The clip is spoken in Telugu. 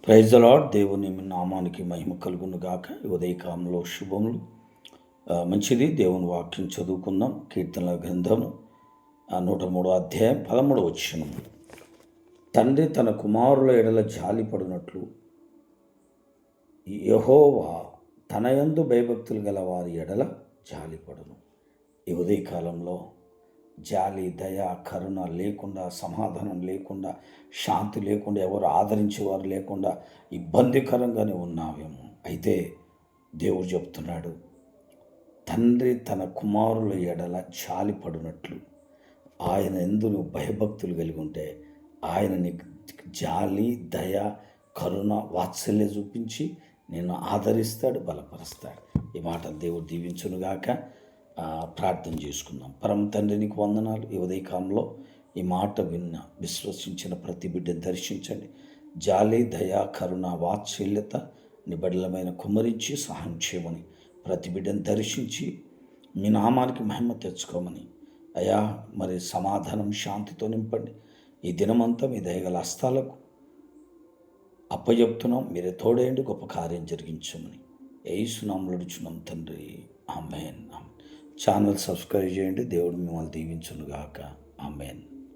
Praise the lord. దేవుని నామానికి మహిమ కలుగును గాక. ఉదయకాలంలో శుభములు. మంచిది. దేవుని వాక్యం చదువుకుందాం. కీర్తనల గ్రంథము 103 అధ్యాయం 13 వచనం. తండ్రి తన కుమారుల ఎడల జాలిపడినట్లు యెహోవా తన యందు భయభక్తులు గల వారి ఎడల జాలిపడును. ఈ ఉదయకాలంలో జాలి, దయ, కరుణ లేకుండా, సమాధానం లేకుండా, శాంతి లేకుండా, ఎవరు ఆదరించేవారు లేకుండా ఇబ్బందికరంగానే ఉన్నావేమో. అయితే దేవుడు చెప్తున్నాడు, తండ్రి తన కుమారుల ఎడల జాలిపడినట్లు ఆయన యందు నువ్వు భయభక్తులు కలిగి ఉంటే ఆయన నీకు జాలి, దయ, కరుణ, వాత్సల్యం చూపించి నిన్ను ఆదరిస్తాడు, బలపరుస్తాడు. ఈ మాట దేవుడు దీవించునుగాక. ప్రార్థన చేసుకుందాం. పరమ తండ్రి నీకు వందనాలు. ఈ ఉదయకాలంలో ఈ మాట విన్న విశ్వసించిన ప్రతి బిడ్డను దర్శించండి. జాలి, దయ, కరుణ, వాత్సల్యత నిబడలమైన కుమ్మరించి సహాయం చేయమని ప్రతి బిడ్డను దర్శించి మీ నామానికి మహిమ తెచ్చుకోమని అయా మరి సమాధానం, శాంతితో నింపండి. ఈ దినమంతా మీ దయగల హస్తాలకు అప్పచెప్తున్నాం. మీరే తోడేయండి, గొప్ప కార్యం జరిగించమని యేసు నామములో అడుగుచున్నాం తండ్రి. ఆమేన్. ఛానల్ సబ్స్క్రైబ్ చేయండి. దేవుడు మిమ్మల్ని దీవించునుగాక. ఆమేన్.